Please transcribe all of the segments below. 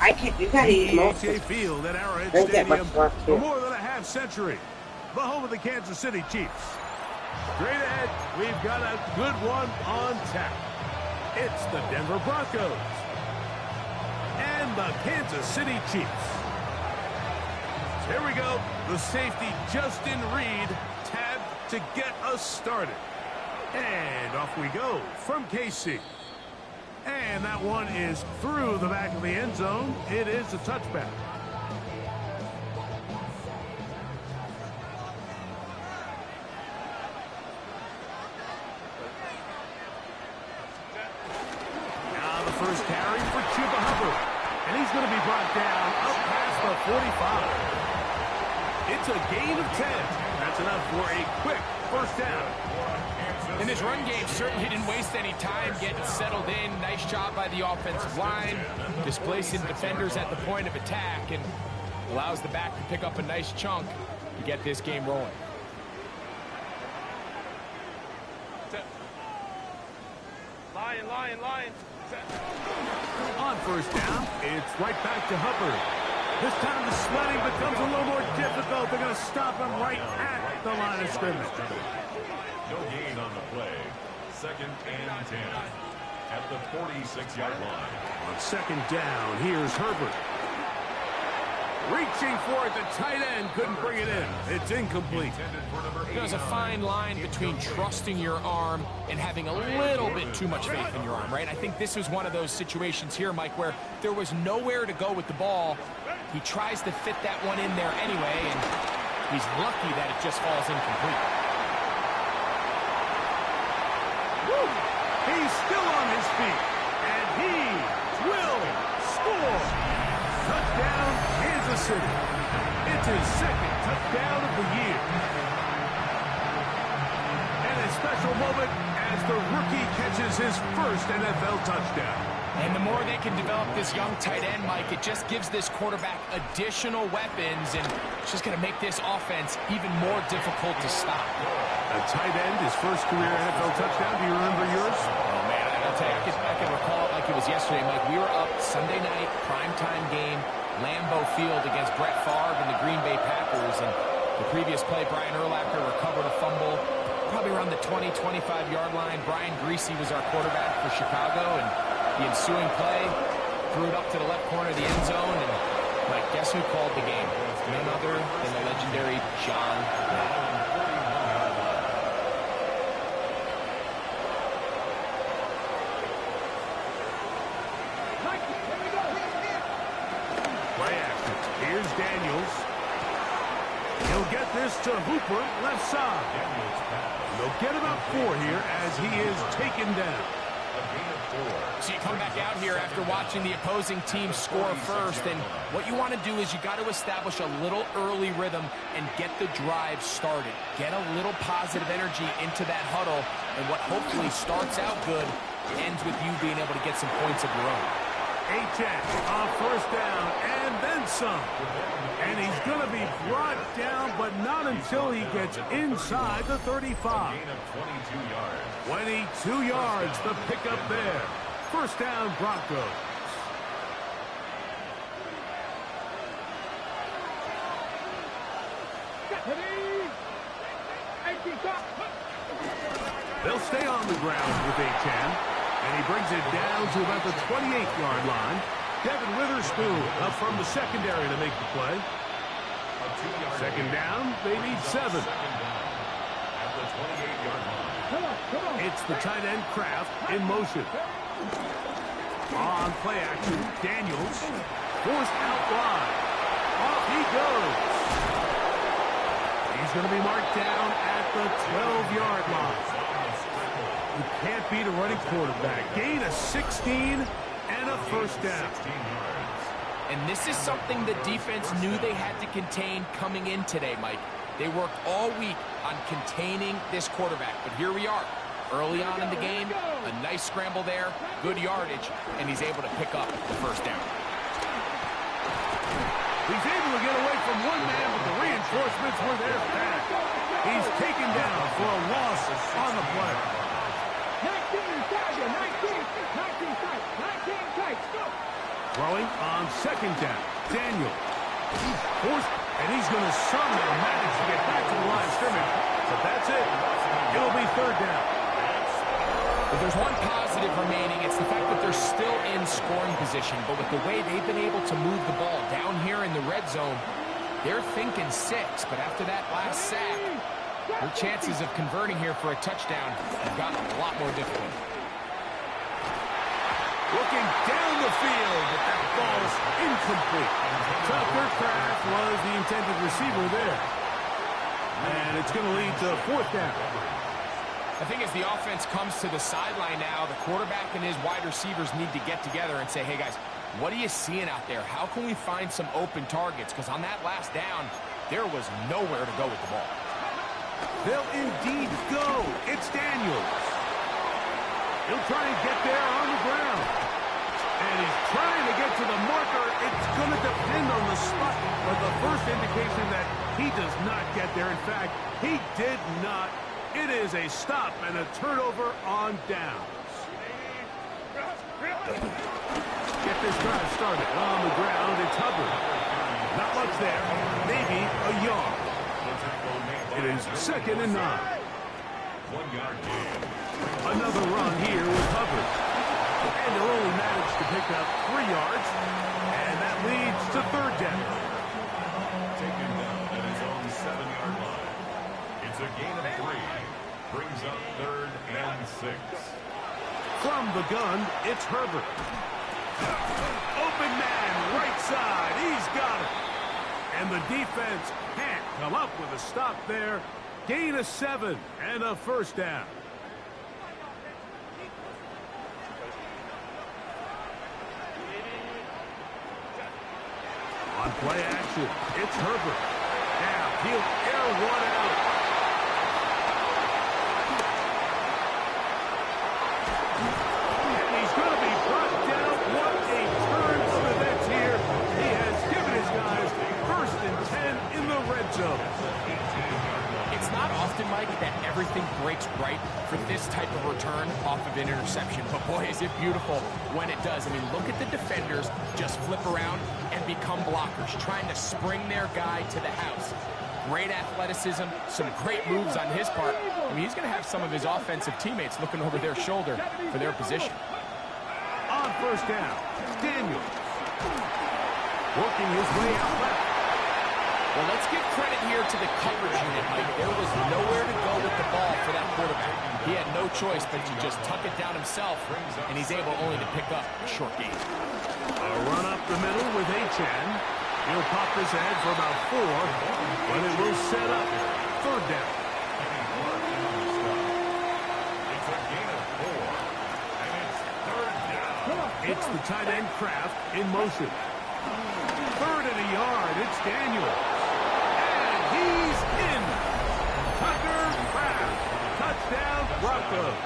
I can't. You gotta eat most. PHA Field at Arrowhead Don't get much Stadium left for here. more than a half century. The home of the Kansas City Chiefs. Straight ahead, we've got a good one on tap. It's the Denver Broncos and the Kansas City Chiefs. So here we go. The safety, Justin Reed, tabbed to get us started. And off we go from KC. And that one is through the back of the end zone. It is a touchback. Now the first carry for Chuba Hubbard. And he's going to be brought down up past the 45. It's a gain of 10. That's enough for a quick first down. And this run game certainly didn't waste any time getting settled in. Nice job by the offensive line, displacing defenders at the point of attack, and allows the back to pick up a nice chunk to get this game rolling. Lion. On first down, it's right back to Hubbard. This time the sledding becomes a little more difficult. They're going to stop him right at the line of scrimmage. No gain on the play. 2nd and 10 at the 46-yard line. On second down, here's Herbert. Reaching for it, the tight end couldn't bring it in. It's incomplete. There's a fine line between trusting your arm and having a little bit too much faith in your arm, right? I think this was one of those situations here, Mike, where there was nowhere to go with the ball. He tries to fit that one in there anyway, and he's lucky that it just falls incomplete. He's still on his feet, and he will score. Touchdown, Kansas City. It's his 2nd touchdown of the year. And a special moment as the rookie catches his first NFL touchdown. And the more they can develop this young tight end, Mike, it just gives this quarterback additional weapons, and it's just going to make this offense even more difficult to stop. A tight end, his first career NFL touchdown. Do you remember yours? Oh, man, I'll tell you, I can recall it like it was yesterday, Mike. We were up Sunday night, primetime game, Lambeau Field against Brett Favre and the Green Bay Packers. And the previous play, Brian Urlacher recovered a fumble, probably around the 20, 25-yard line. Brian Griese was our quarterback for Chicago, and the ensuing play threw it up to the left corner of the end zone. And, Mike, guess who called the game? None other than the legendary John Madden. Here's Daniels. He'll get this to Hooper, left side. They'll get about 4 here as he is taken down. So you come back out here after watching the opposing team score first, and what you want to do is you got to establish a little early rhythm and get the drive started. Get a little positive energy into that huddle, and what hopefully starts out good ends with you being able to get some points of your own. Achane on first down, and then some. And he's going to be brought down, but not until he gets inside the 35. 22 yards, the pickup there. First down, Broncos. They'll stay on the ground with Achane. And he brings it down to about the 28-yard line. Devin Witherspoon up from the secondary to make the play. Second down, they need 7. It's the tight end Kraft in motion. On play action, Daniels forced out wide. Off he goes. He's going to be marked down at the 12-yard line. You can't beat a running quarterback. Gain of 16 and a first down. And this is something the defense knew they had to contain coming in today, Mike. They worked all week on containing this quarterback, but here we are. Early on in the game, a nice scramble there, good yardage, and he's able to pick up the first down. He's able to get away from one man, but the reinforcements were there fast. He's taken down for a loss on the play. 19 tight, 19 tight, go. Throwing on second down. Daniel. He's forced, and he's going to somehow manage to get back to the line of scrimmage. But that's it. It'll be third down. If there's one positive remaining, it's the fact that they're still in scoring position. But with the way they've been able to move the ball down here in the red zone, they're thinking 6. But after that last sack, their chances of converting here for a touchdown have gotten a lot more difficult. Looking down the field, but that ball's incomplete. Tucker Kraft was the intended receiver there. And it's going to lead to fourth down. I think as the offense comes to the sideline now, the quarterback and his wide receivers need to get together and say, hey, guys, what are you seeing out there? How can we find some open targets? Because on that last down, there was nowhere to go with the ball. They'll indeed go. It's Daniels. He'll try and get there on the ground. And he's trying to get to the marker. It's going to depend on the spot. But the first indication that he does not get there. In fact, he did not. It is a stop and a turnover on downs. Get this drive started. On the ground, it's Hubbard. Not much there. Maybe a yard. It is 2nd and 9. 1 yard gain. Another run here with Hubbard. And they'll only manage to pick up 3 yards. And that leads to third down. Taken down at his own 7-yard line. It's a gain of 3. Brings up 3rd and 6. From the gun, it's Herbert. Open man, right side. He's got it. And the defense can't come up with a stop there. Gain of 7 and a first down. On play action, it's Herbert. Now he'll air one out. And he's going to be brought down. What a turn for the Nets here. He has given his guys 1st and 10 in the red zone. It's not often, Mike, that everything breaks right for this type of return off of an interception. But boy, is it beautiful when it does. I mean, look at the defenders just flip around and become blockers, trying to spring their guy to the house. Great athleticism, some great moves on his part. I mean, he's going to have some of his offensive teammates looking over their shoulder for their position. On first down, Daniels. Working his way out left. Well, let's give credit here to the coverage unit, Mike. There was nowhere to go with the ball for that quarterback. He had no choice but to just tuck it down himself, and he's able only to pick up a short gain. A run up the middle with Achane. He'll pop this ahead for about 4, but it will set up third down. It's a gain of 4, and it's 3rd down. It's the tight end Kraft in motion. 3rd and a yard. It's Daniel. And he's in. Tucker Kraft. Touchdown Broncos.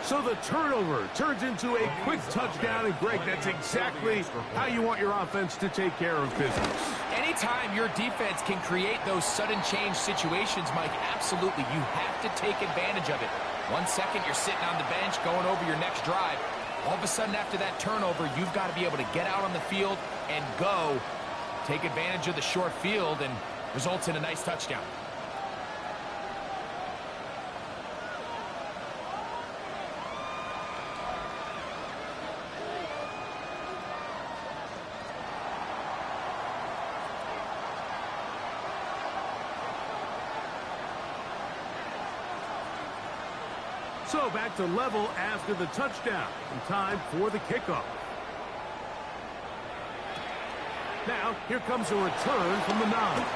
So the turnover turns into a quick touchdown. And Greg, that's exactly how you want your offense to take care of business. Anytime your defense can create those sudden change situations, Mike, absolutely, you have to take advantage of it. 1 second, you're sitting on the bench going over your next drive. All of a sudden, after that turnover, you've got to be able to get out on the field and go. Take advantage of the short field and results in a nice touchdown. So back to level after the touchdown. And time for the kickoff. Now, here comes a return from the 9.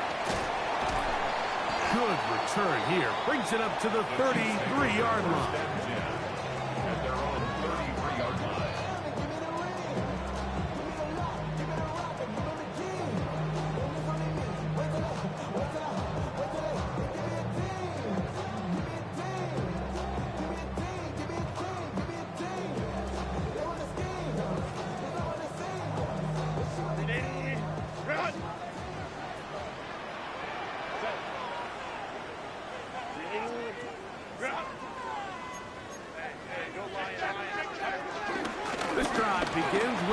Good return here. Brings it up to the 33-yard line. At their own 33-yard line.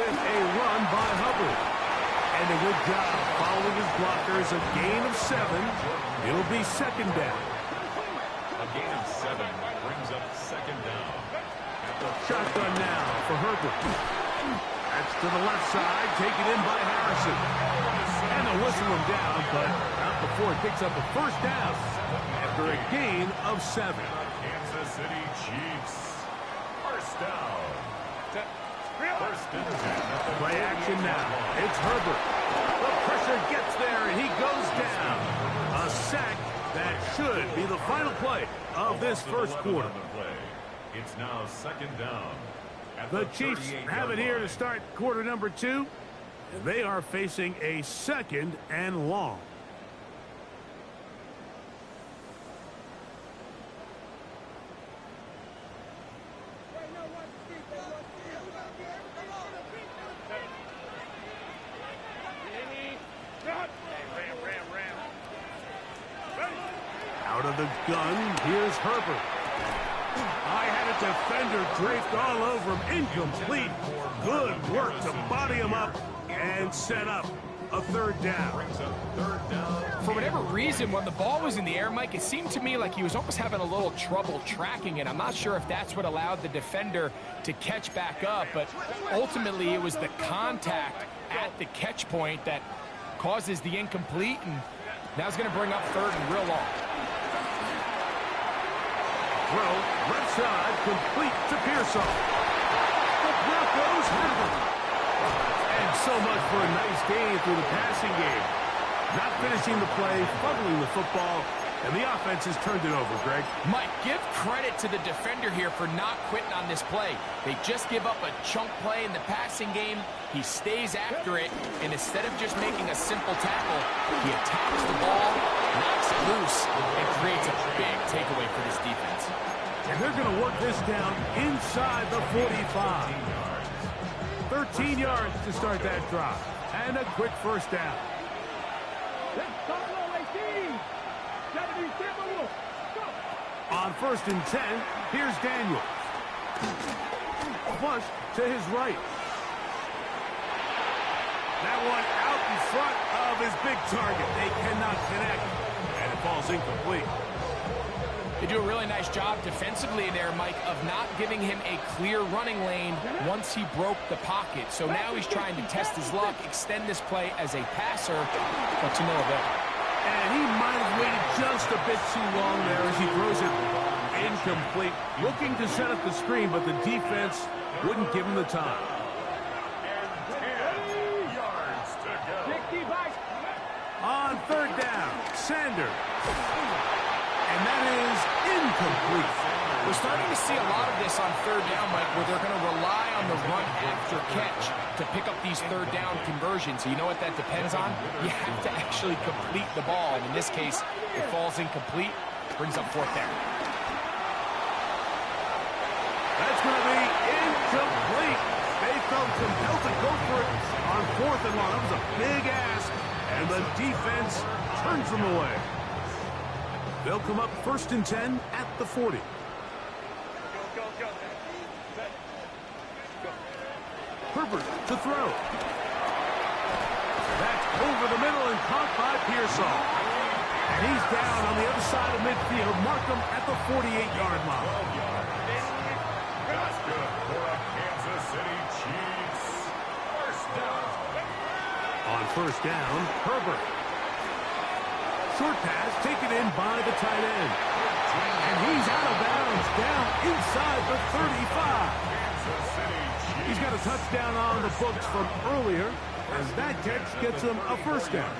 with a run by Hubbard. And a good job following his blockers. A gain of 7. It'll be second down. A gain of 7 brings up second down. Shotgun now for Herbert. That's to the left side, taken in by Harrison. And they'll whistle him down, but not before he picks up a first down after a gain of 7. Kansas City Chiefs. First down. First and 10. Play action now. It's Herbert. The pressure gets there, and he goes down. A sack that should be the final play of this first quarter. It's now second down. The Chiefs have it here to start quarter number 2. And they are facing a second and long. Out of the gun, here's Herbert. I had a defender draped all over him. Incomplete. Good work to body him up and set up a third down. For whatever reason, when the ball was in the air, Mike, it seemed to me like he was almost having a little trouble tracking it. I'm not sure if that's what allowed the defender to catch back up, but ultimately it was the contact at the catch point that causes the incomplete, and now it's going to bring up third and real long. Throw, left side, complete to Pearsall. The Broncos have it. And so much for a nice game through the passing game. Not finishing the play, fumbling the football, and the offense has turned it over, Greg. Mike, give credit to the defender here for not quitting on this play. They just give up a chunk play in the passing game. He stays after it, and instead of just making a simple tackle, he attacks the ball, knocks it loose, and creates a big takeaway for this defense. And they're going to work this down inside the 45. 13 yards to start that drive. And a quick first down. On first and 10, here's Daniels. Flush to his right. That one out in front of his big target. They cannot connect, and it falls incomplete. They do a really nice job defensively there, Mike, of not giving him a clear running lane once he broke the pocket. So now he's trying to test his luck, extend this play as a passer, but to no avail. And he might have waited just a bit too long there as he throws it incomplete. Looking to set up the screen, but the defense wouldn't give him the time. On third down, Sanders. And that is incomplete. We're starting to see a lot of this on third down, Mike, where they're going to rely on the run after catch to pick up these third down conversions. You know what that depends on? You have to actually complete the ball. And in this case, it falls incomplete, brings up fourth down. That's going to be incomplete. They felt compelled to go for it on fourth and long. That was a big ask, and the defense turns them away. They'll come up first and 10 at the 40. Herbert to throw. That's over the middle and caught by Pearsall. And he's down on the other side of midfield. Mark him at the 48-yard line. That's good for a Kansas City Chiefs. First down. On first down, Herbert. Short pass taken in by the tight end. And he's out of bounds, down inside the 35. He's got a touchdown on the books from earlier, as that catch gets him a first down.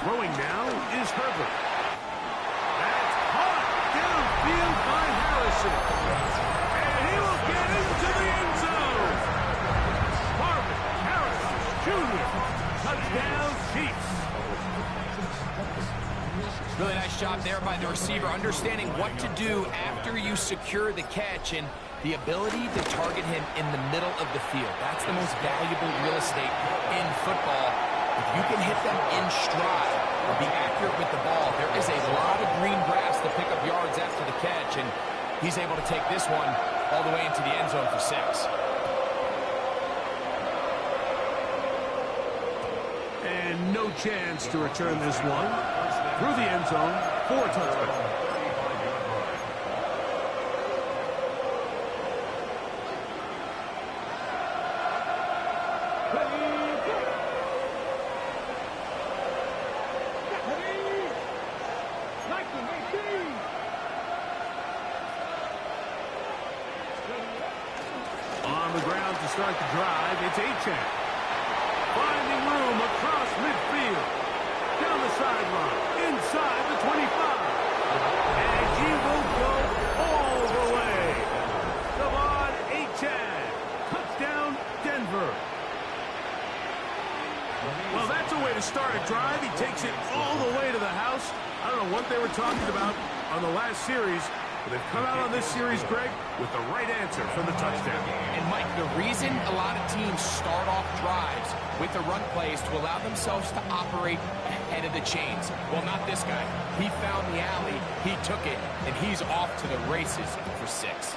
Throwing now is Herbert. That's caught downfield by Harrison. And he will get into the end zone. Marvin Harrison Jr. Touchdown Chiefs. Really nice job there by the receiver, understanding what to do after you secure the catch and the ability to target him in the middle of the field. That's the most valuable real estate in football. If you can hit them in stride, or be accurate with the ball. There is a lot of green grass to pick up yards after the catch, and he's able to take this one all the way into the end zone for 6. And no chance to return this one through the end zone for a touchdown. On the ground to start the drive, it's Achane. Finding room across midfield. Down the sideline. Inside the 25. And he will go all the way. De'Von Achane. Touchdown, Denver. Well, that's a way to start a drive. He takes it all the way to the house. I don't know what they were talking about on the last series, but they've come out on this series, Greg, with the right answer for the touchdown. And, Mike, the reason a lot of teams start off drives with the run plays to allow themselves to operate ahead of the chains. Well, not this guy. He found the alley, he took it, and he's off to the races for 6.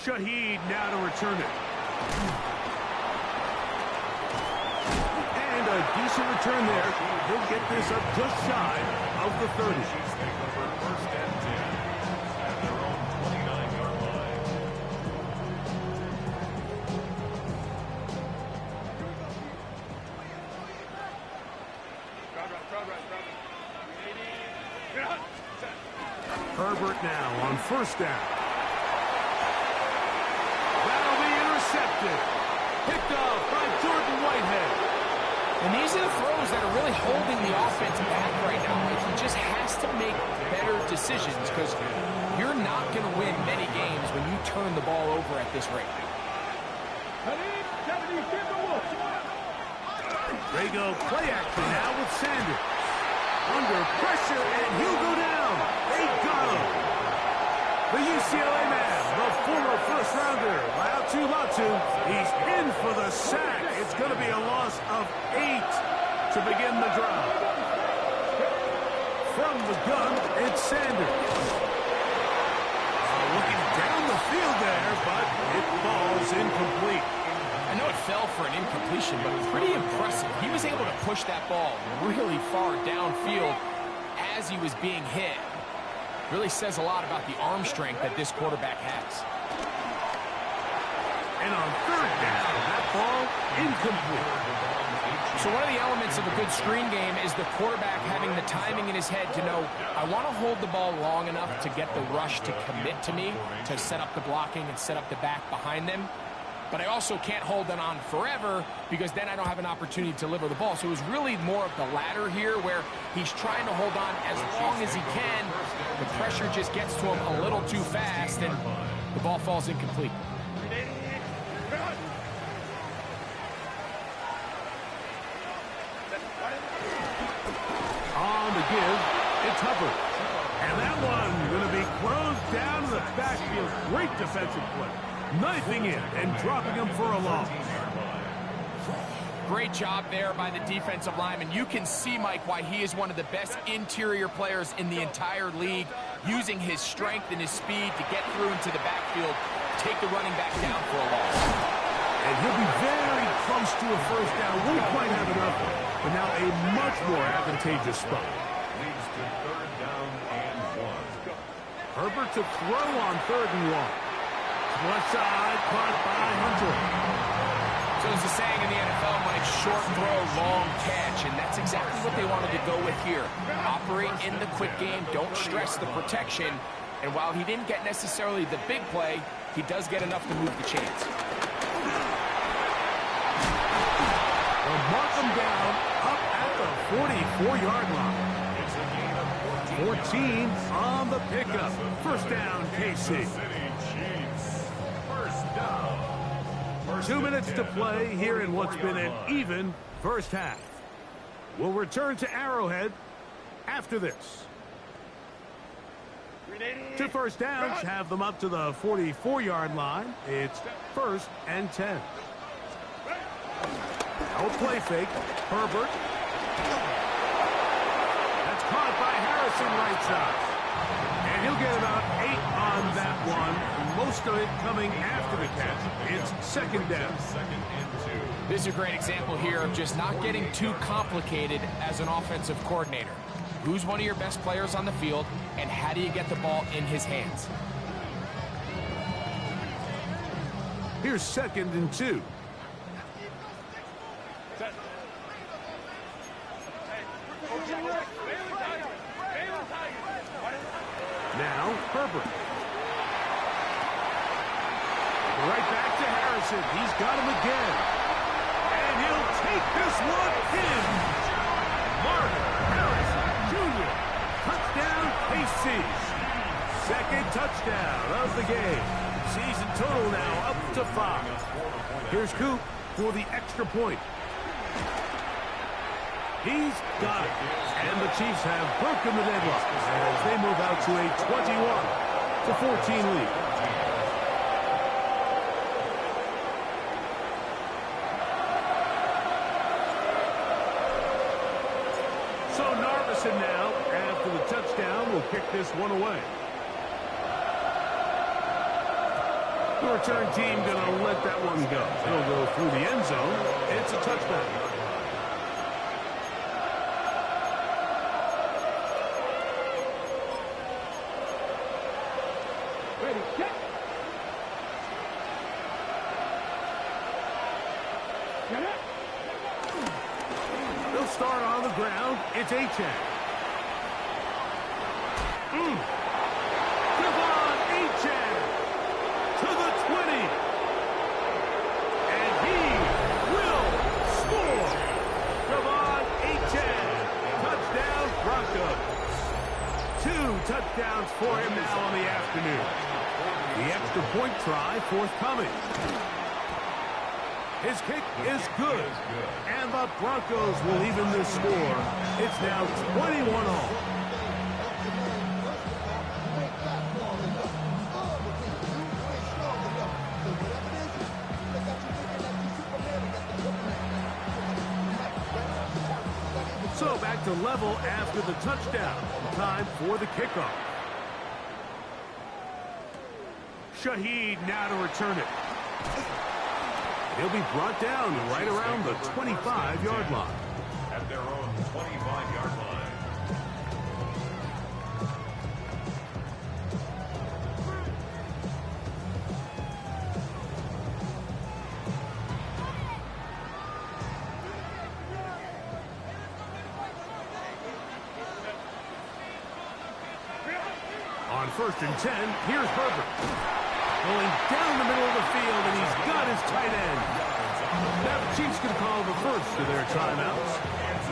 Shaheed now to return it. And a decent return there. He'll get this up just shy of the 30. First and 10 at their own 29-yard line. Herbert now on first down. That'll be intercepted. Picked off by Jordan Whitehead. And these are the throws that are really holding the offense back right now. Like, he just has to make better decisions because you're not going to win many games when you turn the ball over at this rate. They go play action now with Sanders. Under pressure, and he'll go down. They got him. The UCLA man, the former first-rounder, Latu, he's in for the sack. It's going to be a loss of 8 to begin the drive. From the gun, it's Sanders. Looking down the field there, but it falls incomplete. I know it fell for an incompletion, but pretty impressive. He was able to push that ball really far downfield as he was being hit. Really says a lot about the arm strength that this quarterback has. And on third down, that ball incomplete. So one of the elements of a good screen game is the quarterback having the timing in his head to know, I want to hold the ball long enough to get the rush to commit to me, to set up the blocking and set up the back behind them. But I also can't hold it on forever because then I don't have an opportunity to deliver the ball. So it was really more of the latter here where he's trying to hold on as long as he can. The pressure just gets to him a little too fast and the ball falls incomplete. On the give, it's Hubbard. And that one going to be closed down in the backfield. Great defensive play. Knifing in and dropping him for a loss. Great job there by the defensive lineman. You can see, Mike, why he is one of the best interior players in the entire league, using his strength and his speed to get through into the backfield, take the running back down for a loss. And he'll be very close to a first down. Won't quite have enough, but now a much more advantageous spot. Leads to 3rd down and 1. Herbert to throw on 3rd and 1. Left side, caught by Hunter. So there's a saying in the NFL, Mike, short throw, long catch, and that's exactly what they wanted to go with here. Operate in the quick game, don't stress the protection, and while he didn't get necessarily the big play, he does get enough to move the chains. They'll mark him down up at the 44-yard line. 14 on the pickup. First down, KC. 2 minutes to play here in what's been an even first half. We'll return to Arrowhead after this. 2 first downs have them up to the 44-yard line. It's 1st and 10. No play fake. Herbert. That's caught by Harrison right side. And he'll get about 8 on that one. Most of it coming after the catch. It's second down. This is a great example here of just not getting too complicated as an offensive coordinator. Who's one of your best players on the field, and how do you get the ball in his hands? Here's 2nd and 2. Now, Herbert. Right back to Harrison. He's got him again. And he'll take this one in. Mark Harrison Jr. Touchdown, KC. Second touchdown of the game. Season total now up to 5. Here's Coop for the extra point. He's got it. And the Chiefs have broken the deadlock as they move out to a 21-14 lead. So Narveson now, after the touchdown, will kick this one away. The return team going to let that one go. It'll go through the end zone. It's a touchback. They'll start on the ground. It's Achane. Devon Achane to the 20. And he will score. Devon Achane. Touchdown, Broncos. 2 touchdowns for him now on the afternoon. The extra point try forthcoming. His kick is good. And the Broncos will even this score. It's now 21-all. So back to level after the touchdown. Time for the kickoff. Shaheed now to return it. He'll be brought down right around the 25-yard line. At their own 25-yard line. On 1st and 10, here's Herbert. Going down the middle of the field, and he's got his tight end. Now the Chiefs can call the first of their timeouts.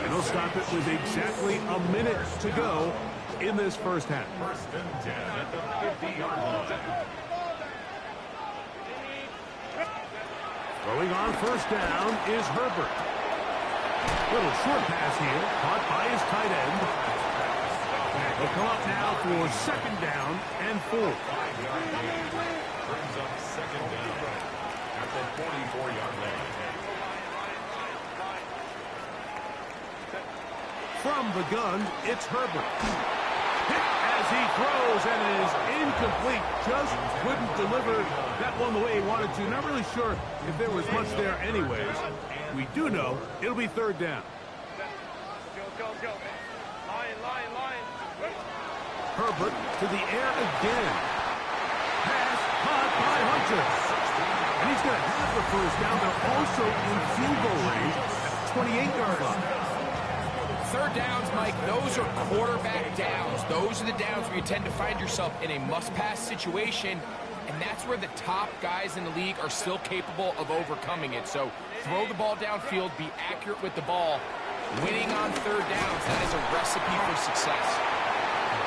And they'll stop it with exactly a minute to go in this first half. 1st and 10 at the 50-yard line. Throwing on 1st down is Herbert. Little short pass here, caught by his tight end. They'll come up now for 2nd down and 4. 5-yard gain. Brings up 2nd down at the 44-yard line. From the gun, it's Herbert. Hit as he throws, and it is incomplete. Just couldn't deliver that one the way he wanted to. Not really sure if there was much there anyways. We do know it'll be 3rd down. Go. Line. Herbert to the air again. Pass caught by Hunter. And he's going to have the 1st down. They're also in field goal range at the 28-yard line. 3rd downs, Mike, those are quarterback downs. Those are the downs where you tend to find yourself in a must-pass situation, and that's where the top guys in the league are still capable of overcoming it. So throw the ball downfield, be accurate with the ball. Winning on 3rd downs, that is a recipe for success.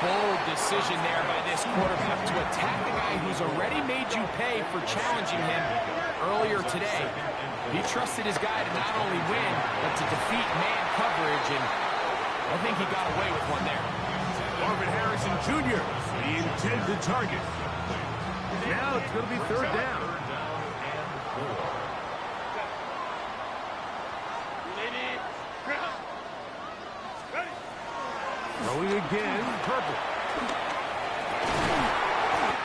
Bold decision there by this quarterback to attack the guy who's already made you pay for challenging him earlier today. He trusted his guy to not only win, but to defeat man coverage, and I think he got away with one there. Marvin Harrison Jr., the intended target. Now it's going to be 3rd down. Throwing again, Herbert.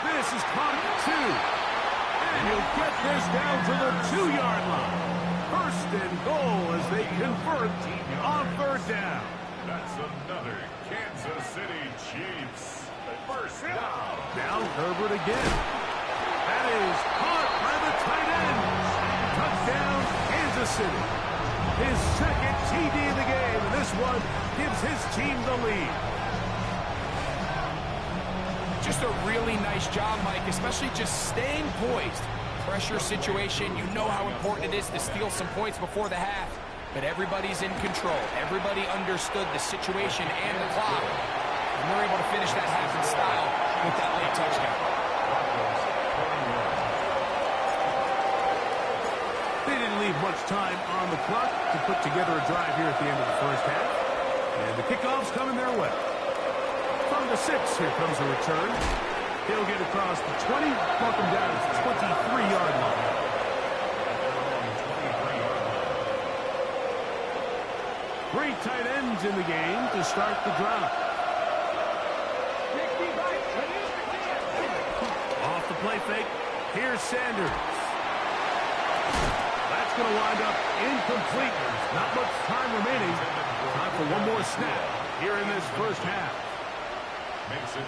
This is caught at 2. And he'll get this down to the 2-yard line. First and goal as they convert on 3rd down. That's another Kansas City Chiefs first down. Now Herbert again. That is caught by the tight end. Touchdown, Kansas City. His second TD of the game, and this one gives his team the lead. Just a really nice job, Mike, especially just staying poised. Pressure situation, you know how important it is to steal some points before the half. But everybody's in control. Everybody understood the situation and the clock. And they're able to finish that half in style with that late touchdown. They didn't leave much time on the clock to put together a drive here at the end of the first half. And the kickoff's coming their way. From the 6, here comes a return. He'll get across the 20, mark him down at the 23-yard line. Three tight ends in the game to start the drive. Off the play fake, here's Sanders. That's going to wind up incomplete. Not much time remaining. Time for one more snap here in this first half.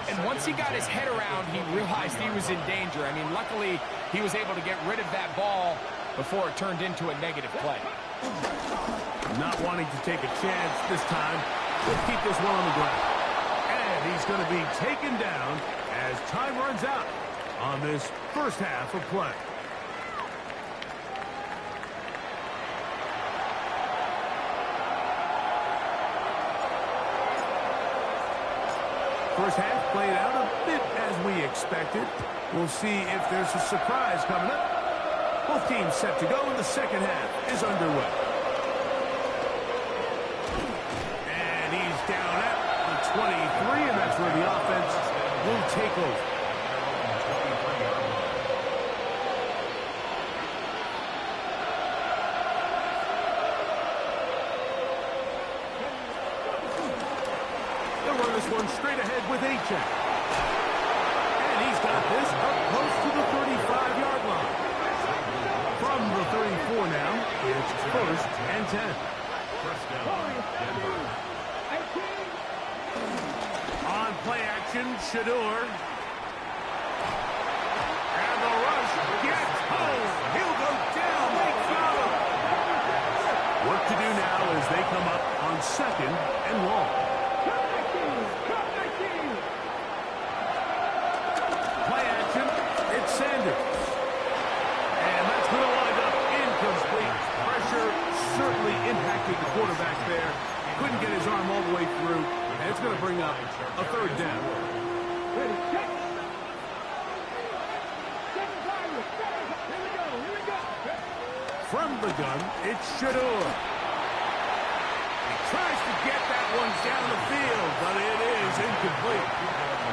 And once he got his head around, he realized he was in danger. I mean, luckily, he was able to get rid of that ball before it turned into a negative play. Not wanting to take a chance this time. Let's keep this one on the ground. And he's going to be taken down as time runs out on this first half of play. First half played out a bit as we expected. We'll see if there's a surprise coming up. Both teams set to go, and the second half is underway. And he's down at the 23, and that's where the offense will take over. One straight ahead with Achane. And he's got this up close to the 35-yard line. From the 34 now, it's 1st and 10. On play action, Shedeur. And the rush gets home. He'll go down. They got him. Work to do now as they come up on 2nd and long. Sanders. And that's going to wind up incomplete. Pressure certainly impacted the quarterback there. Couldn't get his arm all the way through. And it's going to bring up a 3rd down. From the gun, it's Shedeur. He tries to get that one down the field, but it is incomplete.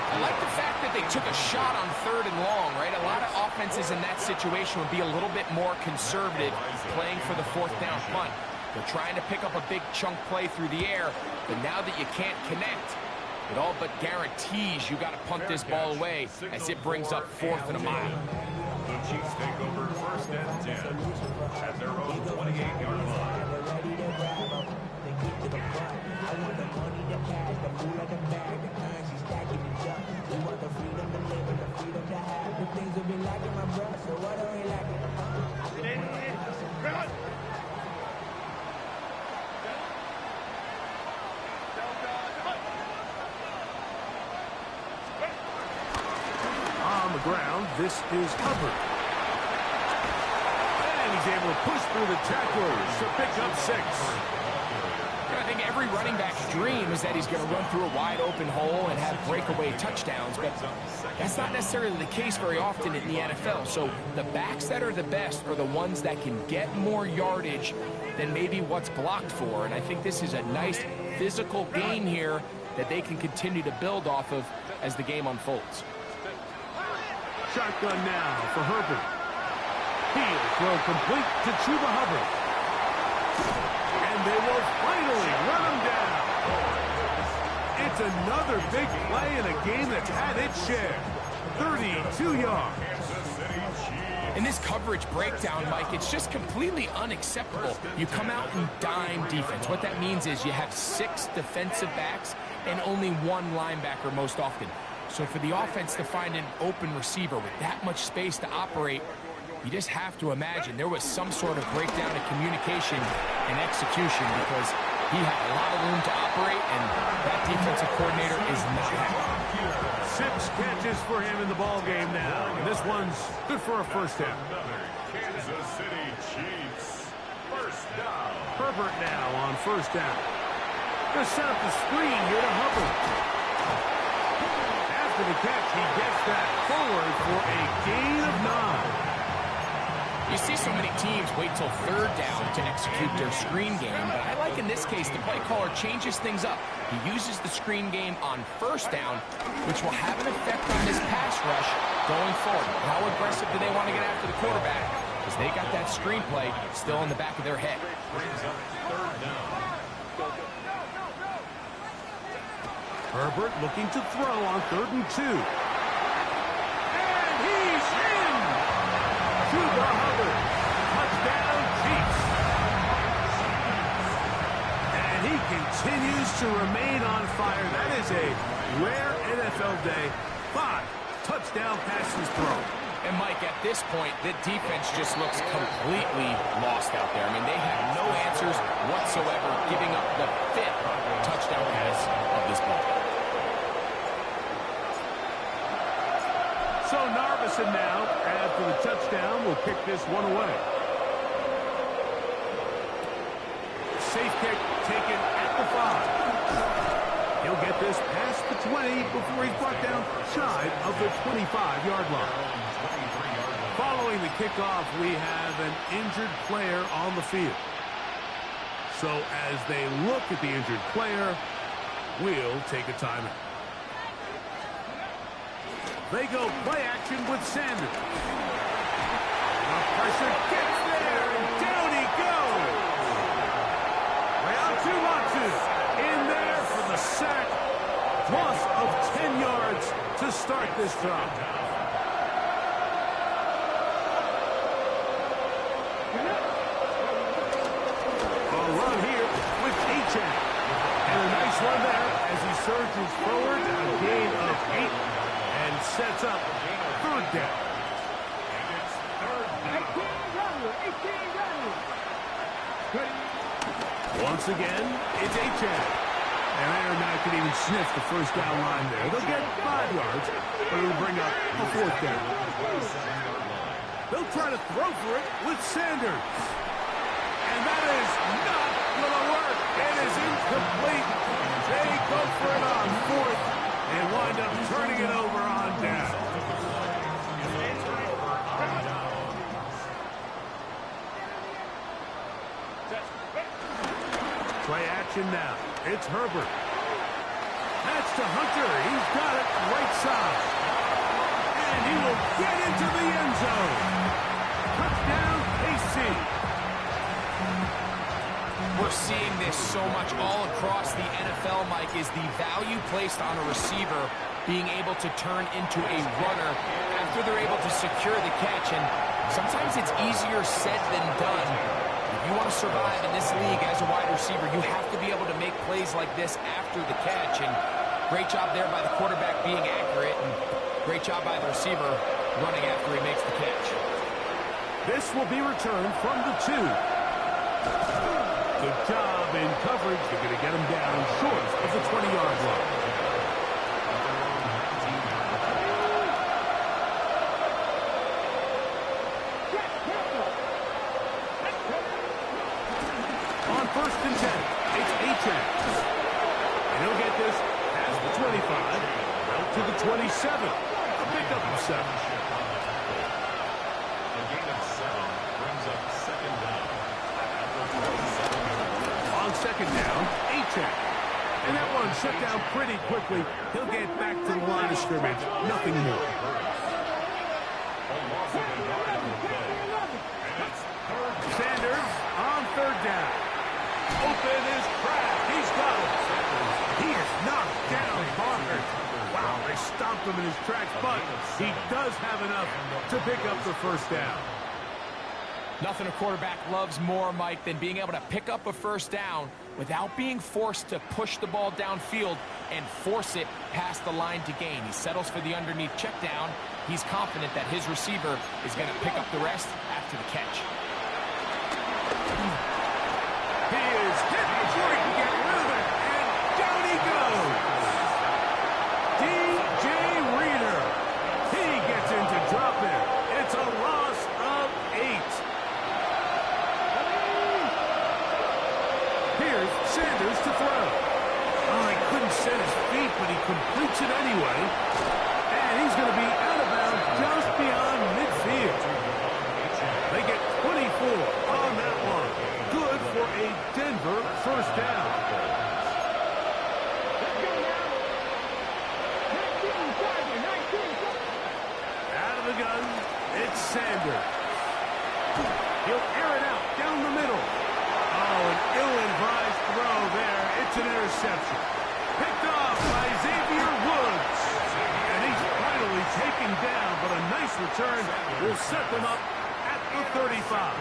I like the fact that they took a shot on 3rd and long, right? A lot of offenses in that situation would be a little bit more conservative playing for the 4th down punt. They're trying to pick up a big chunk play through the air, but now that you can't connect, it all but guarantees you got to punt this ball away as it brings up 4th and a mile. The Chiefs take over 1st and 10 at their own 28-yard line. On the ground, this is covered. And he's able to push through the tacklers to pick up 6. I think every running back's dream is that he's going to run through a wide open hole and have breakaway touchdowns, but that's not necessarily the case very often in the NFL. So the backs that are the best are the ones that can get more yardage than maybe what's blocked for. And I think this is a nice physical game here that they can continue to build off of as the game unfolds. Shotgun now for Herbert. He'll throw complete to Chuba Hubbard. And they will finally run him down. It's It's another big play in a game that's had its share. 32 yards. In this coverage breakdown, Mike, it's just completely unacceptable. You come out in dime defense. What that means is you have 6 defensive backs and only 1 linebacker most often. So for the offense to find an open receiver with that much space to operate, you just have to imagine there was some sort of breakdown in communication and execution, because he had a lot of room to operate, and that defensive coordinator is not happy. 6 catches for him in the ball game now. And this one's good for a first down. Kansas City Chiefs. First down. Herbert now on first down. Gonna set up the screen here to Hubbard. After the catch, he gets that forward for a gain of 9. You see so many teams wait till third down to execute their screen game, but I like in this case the play caller changes things up. He uses the screen game on first down, which will have an effect on this pass rush going forward. How aggressive do they want to get after the quarterback? Because they got that screen play still in the back of their head. Brings up third down. Herbert looking to throw on 3rd and 2. And he's in! Chuba Hubbard. Touchdown, Chiefs. And he continues to remain on fire. That is a rare NFL day. 5 touchdown passes thrown. And Mike, at this point, the defense just looks completely lost out there. I mean, they have no answers whatsoever, giving up the 5th touchdown pass of this ball. So Narveson now, after the touchdown, will kick this one away. Safe kick taken at the 5. He'll get this past the 20 before he's brought down shy of the 25-yard line. Following the kickoff, we have an injured player on the field. So as they look at the injured player, we'll take a timeout. They go play action with Sanders. The pressure gets there, and down he goes. Real in there for the sack. Loss of 10 yards to start this drive. A run here with Achane. And a nice run there as he surges forward. A gain of 8. And sets up 3rd down. Once again, it's Achane. And Aaron now can even sniff the first down line there. They'll get 5 yards, but it'll bring up a 4th down. They'll try to throw for it with Sanders. And that is not going to work. It is incomplete. They go for it on 4th. And wind up turning it over on down. Play action now. It's Herbert. That's to Hunter. He's got it right side. And he will get into the end zone. Touchdown, KC. We're seeing this so much all across the NFL, Mike, is the value placed on a receiver being able to turn into a runner after they're able to secure the catch. And sometimes it's easier said than done. If you want to survive in this league as a wide receiver, you have to be able to make plays like this after the catch. And great job there by the quarterback being accurate, and great job by the receiver running after he makes the catch. This will be returned from the 2. Good job in coverage. They're going to get him down short of the 20-yard line. On 1st and 10, it's Achane. And he'll get this past the 25, out to the 27. A pickup of 7. A gain of 7 brings up 2nd down. On 2nd down, Achane. And that one shut down pretty quickly. He'll get back to the line of scrimmage. Nothing more. Sanders on 3rd down. Open is Kraft. He's got it. He is not down hard. Wow, they stopped him in his tracks, but he does have enough to pick up the first down. Nothing a quarterback loves more, Mike, than being able to pick up a first down without being forced to push the ball downfield and force it past the line to gain. He settles for the underneath check down. He's confident that his receiver is going to pick up the rest after the catch. He is hit before he can get rid of it, and down he goes. DJ Reader. He gets into drop it. It's a loss of 8. Here's Sanders to throw. Oh, he couldn't set his feet, but he completes it anyway. And he's going to be out of bounds just beyond midfield. They get 24 on that one. Good for a Denver first down. Out of the gun, it's Sanders. He'll air it out down the middle. Oh, an ill-advised throw there. It's an interception. Picked off by Xavier Woods. And he's finally taken down, but a nice return will set them up at the 35.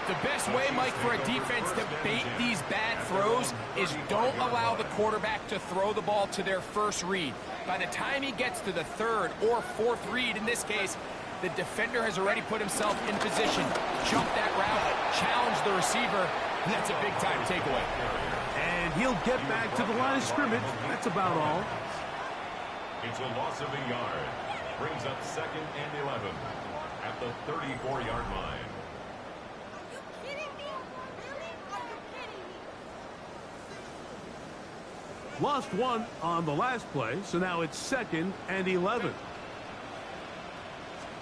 The best way, Mike, for a defense to bait these bad throws is don't allow the quarterback to throw the ball to their first read. By the time he gets to the third or fourth read, in this case, the defender has already put himself in position, jump that route, challenge the receiver, and that's a big-time takeaway. And he'll get back to the line of scrimmage. That's about all. It's a loss of a yard. Brings up 2nd and 11 at the 34-yard line. Lost one on the last play, so now it's 2nd and 11.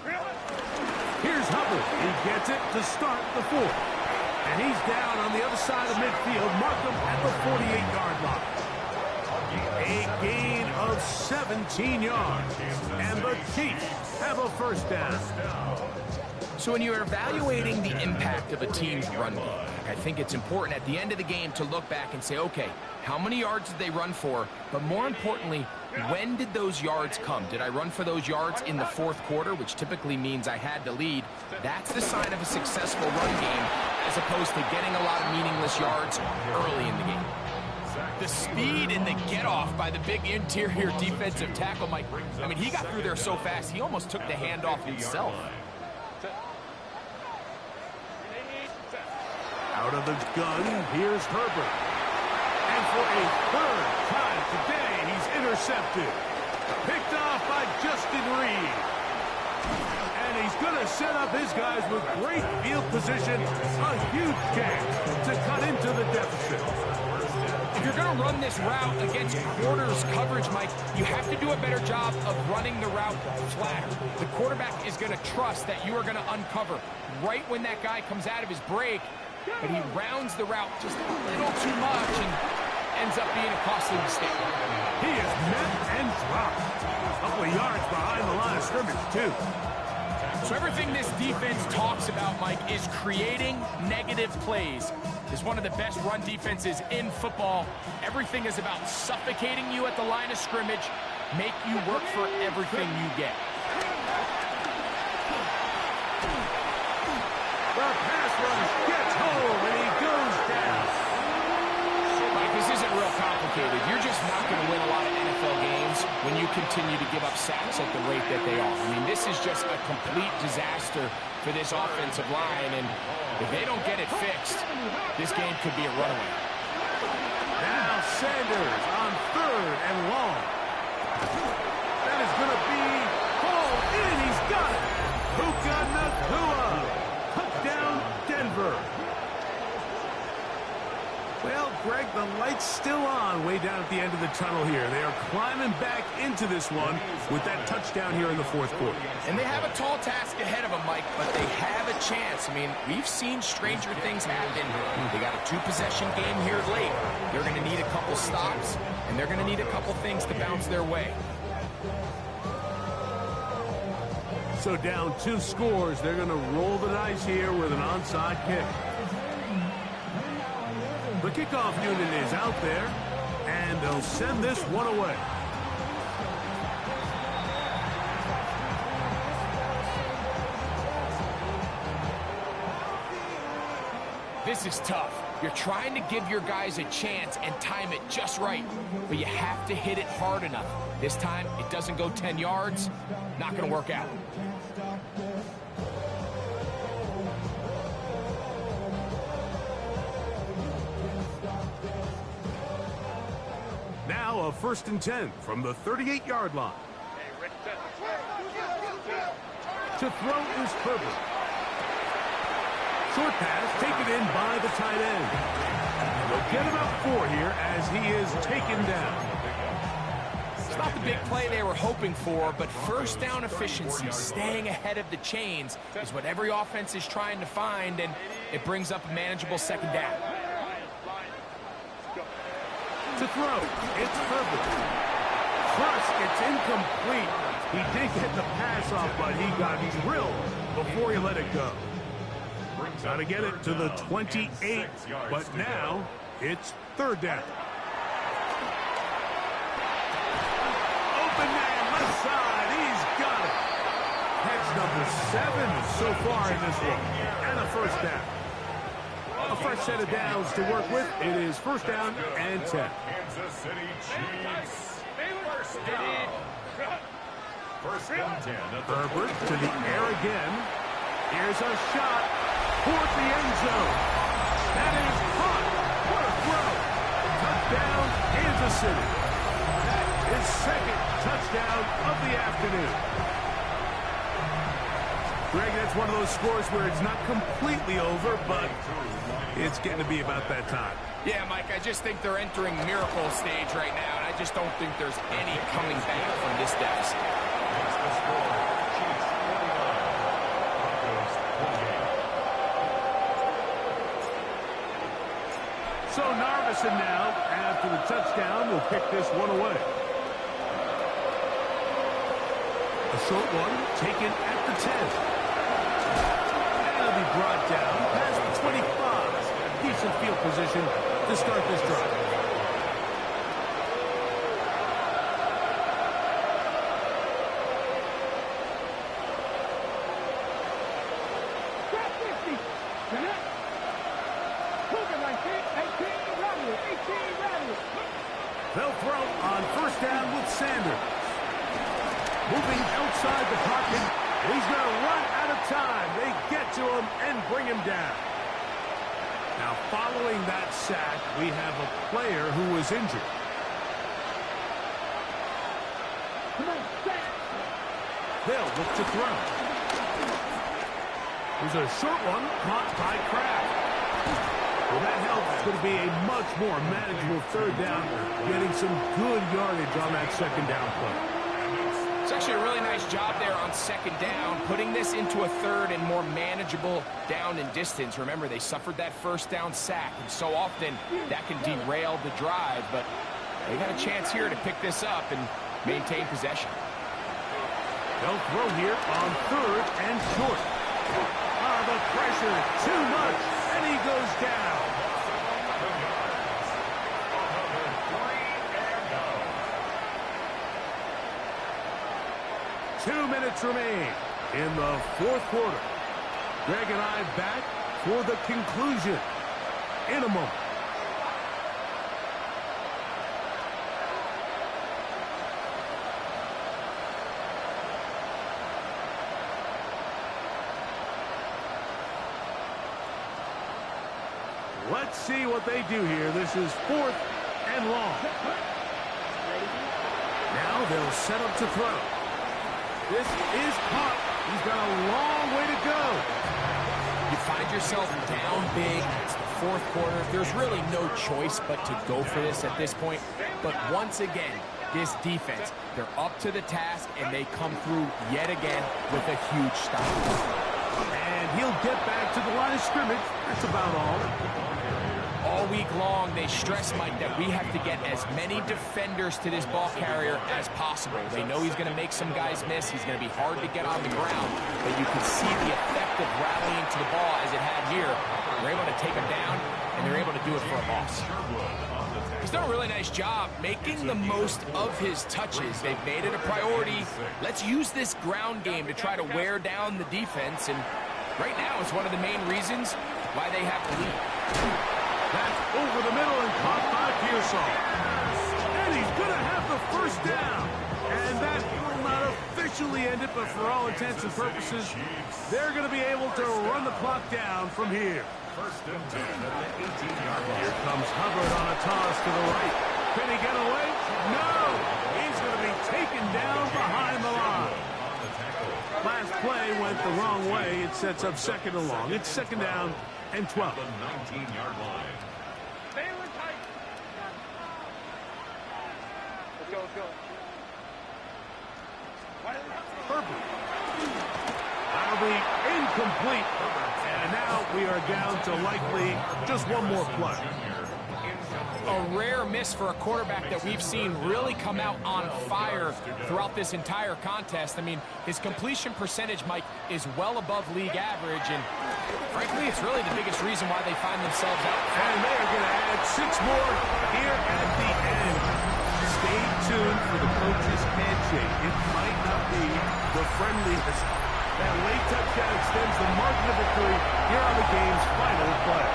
Here's Hubbard. He gets it to start the 4th. And he's down on the other side of midfield. Mark him at the 48-yard line. A gain of 17 yards. And the Chiefs have a first down. So when you're evaluating the impact of a team's run game, I think it's important at the end of the game to look back and say, okay, how many yards did they run for? But more importantly, when did those yards come? Did I run for those yards in the 4th quarter, which typically means I had to lead? That's the sign of a successful run game, as opposed to getting a lot of meaningless yards early in the game. The speed and the get-off by the big interior defensive tackle, Mike. I mean, he got through there so fast, he almost took the handoff himself. Out of the gun, here's Herbert. And for a 3rd time today, he's intercepted. Picked off by Justin Reed. And he's going to set up his guys with great field position. A huge chance to cut into the deficit. If you're going to run this route against quarters coverage, Mike, you have to do a better job of running the route flatter. The quarterback is going to trust that you are going to uncover right when that guy comes out of his break, but he rounds the route just a little too much and ends up being a costly mistake. He is met and dropped. A couple of yards behind the line of scrimmage, too. So everything this defense talks about, Mike, is creating negative plays. Is one of the best run defenses in football. Everything is about suffocating you at the line of scrimmage, make you work for everything you get. The pass rush gets home, and he goes down. Mike, this isn't real complicated. You're just not going to win a lot of NFL games when you continue to give up sacks at the rate that they are. I mean, this is just a complete disaster for this offensive line, and if they don't get it fixed, this game could be a runaway. Now Sanders on 3rd and long. That is going to be hauled in. He's got it. Puka Nacua. Touchdown, Denver. Well, Greg, the light's still on way down at the end of the tunnel here. They are climbing back into this one with that touchdown here in the 4th quarter. And they have a tall task ahead of them, Mike, but they have a chance. I mean, we've seen stranger things happen. They got a 2-possession game here late. They're going to need a couple stops, and they're going to need a couple things to bounce their way. So down 2 scores, they're going to roll the dice here with an onside kick. The kickoff unit is out there, and they'll send this one away. This is tough. You're trying to give your guys a chance and time it just right, but you have to hit it hard enough. This time, it doesn't go 10 yards. Not going to work out. Now a 1st and 10 from the 38-yard line. To throw is Herbert. Short pass taken in by the tight end. They'll get about 4 here as he is taken down. It's not the big play they were hoping for, but first down efficiency, staying ahead of the chains, is what every offense is trying to find, and it brings up a manageable 2nd down. To throw, it's Herbert. First, it's incomplete. He did get the pass off, but he got drilled before he let it go. Got to get it to the 28, but now it's 3rd down. Open man, left side, he's got it. That's number 7 so far in this one, and a 1st down. A fresh set of downs to work with. It is 1st down and 10. Kansas City Chiefs. 1st down. 1st and 10. Herbert to the air again. Here's a shot toward the end zone. That is caught. What a throw. Touchdown, Kansas City. That is 2nd touchdown of the afternoon. Greg, that's one of those scores where it's not completely over, but it's getting to be about that time. Yeah, Mike, I just think they're entering miracle stage right now, and I just don't think there's any coming back from this deficit. That's the score. Chiefs 49, Broncos 28. So Narveson now, after the touchdown, will pick this one away. A short one taken at the 10. That'll be brought down past the 25. Decent field position to start this drive. They'll throw on 1st down with Sanders. Moving outside the pocket. He's going to run out of time. They get to him and bring him down. Now, following that sack, we have a player who was injured. They'll look to throw. There's a short one caught by Kraft. Well, that helps. It's going to be a much more manageable 3rd down, getting some good yardage on that 2nd down play. It's actually a really nice job there on 2nd down, putting this into a 3rd and more manageable down and distance. Remember, they suffered that 1st down sack, and so often that can derail the drive, but they got a chance here to pick this up and maintain possession. They'll throw here on 3rd and short. The pressure, too much, and he goes down. 2 minutes remain in the 4th quarter. Greg and I back for the conclusion in a moment. Let's see what they do here. This is 4th and long. Now they'll set up to throw. This is caught. He's got a long way to go. You find yourself down big. It's the 4th quarter. There's really no choice but to go for this at this point. But once again, this defense, they're up to the task, and they come through yet again with a huge stop. And he'll get back to the line of scrimmage. That's about all. All week long, they stress, Mike, that we have to get as many defenders to this ball carrier as possible. They know he's going to make some guys miss. He's going to be hard to get on the ground. But you can see the effect of rallying to the ball as it had here. They're able to take him down, and they're able to do it for a loss. He's done a really nice job making the most of his touches. They've made it a priority. Let's use this ground game to try to wear down the defense, and right now it's one of the main reasons why they have the lead. That's over the middle and caught by Pearsall. And he's going to have the first down. And that will not officially end it, but for all intents and purposes, they're going to be able to run the clock down from here. First and 10 at the 18-yard line. Here comes Hubbard on a toss to the right. Can he get away? No! He's going to be taken down behind the line. Last play went the wrong way. It sets up second and long. It's second down and 12. The 19-yard line. Baylor tight. Let's go, let's go. Herbert. That'll be incomplete. And now we are down to likely just one more play. A rare miss for a quarterback that we've seen really come out on fire throughout this entire contest. I mean, his completion percentage, Mike, is well above league average, and frankly, it's really the biggest reason why they find themselves out. And they're going to add 6 more here at the end. Stay tuned for the coach's handshake. It might not be the friendliest. That late touchdown extends the margin of victory here on the game's final play.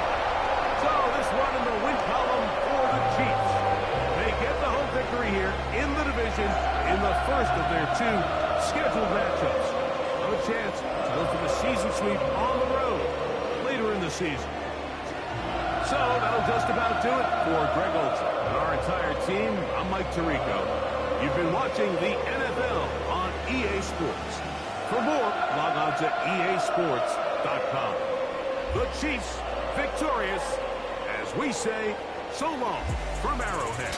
So this one in the win column for the Chiefs. They get the home victory here in the division in the first of their 2 scheduled matchups. Have a chance to go for the season sweep on the road later in the season. So that'll just about do it for Greg Olsen and our entire team. I'm Mike Tirico. You've been watching the NFL on EA Sports. For more, log on to easports.com. The Chiefs victorious, as we say, so long from Arrowhead.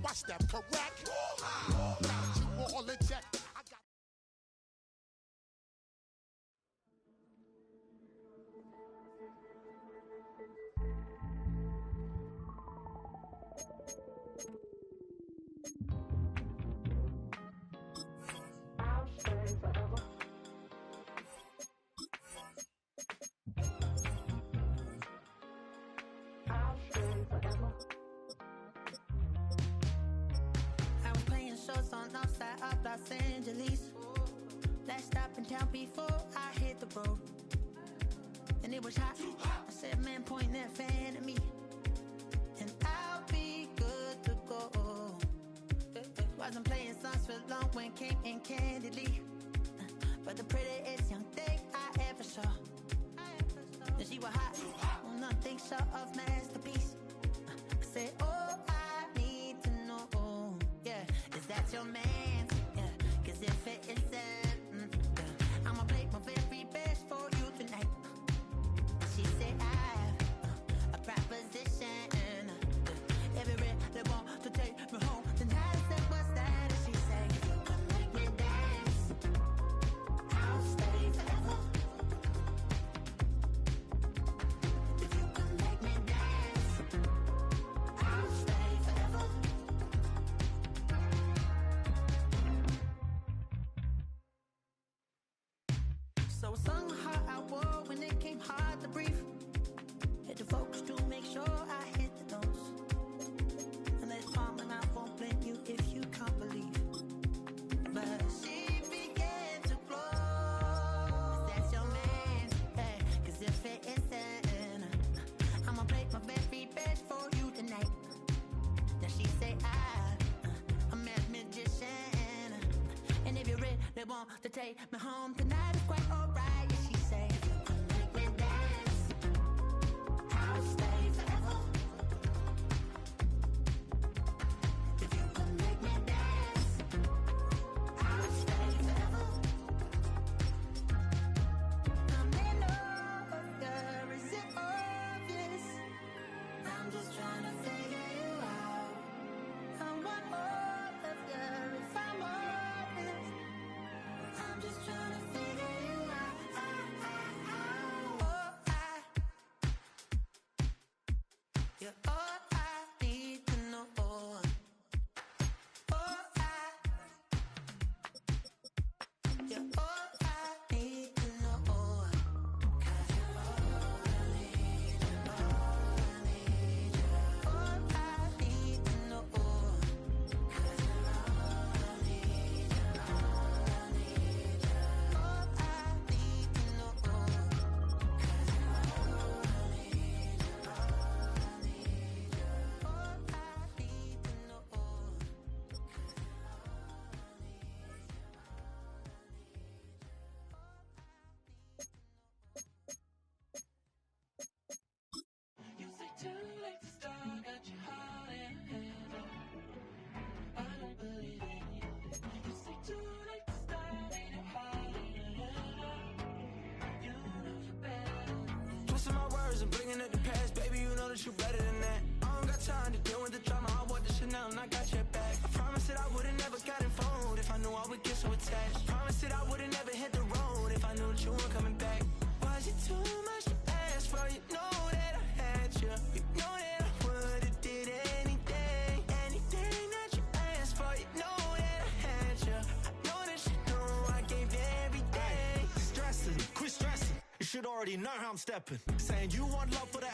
Watch them correct. Got you all in check. On outside of Los Angeles. Last stop in town before I hit the road. And it was hot. I said, man, point that fan at me. And I'll be good to go. Wasn't playing songs for long when came in candidly. But the prettiest young thing I ever saw. And she was hot. On nothing short of masterpiece. I said, oh, I need to know. Yeah, is that your man? Yeah, cause if it isn't, I'ma play my very best for take me home tonight is quite alright. Yeah, she say, if you could make me dance, I'll stay forever. If you could make me dance, I'll stay forever. I'm in over, is it obvious? I'm just trying to figure you out. I want all of you if I'm honest. I'm just trying to figure you out. You're all I need to know. You're all I need to know. 'Cause you're all I need, you're all I need, you're all I need to know. 'Cause you're all I need, you're all I need, you're all I need to know. 'Cause you're all I need, you're all I need, you're all I need to know. 'Cause you're all I need, You say too late to start, got your heart in a handle. I don't believe in you. You say too late to start, ain't no heart in a handle. You know you're better. Twisting my words and bringing up the past, baby, you know that you're better than that. I don't got time to deal with the drama, I want the Chanel and I got your back. I promise that I would've never got involved if I knew I would get so attached. I promise that I would've never hit the road if I knew that you weren't coming back. Was it too much to ask for? You know that I had you. You know that I would've did anything, anything that you asked for. You know that I had you. I know that you know I gave everything. Stressing, quit stressing. You should already know how I'm stepping. Saying you want love for the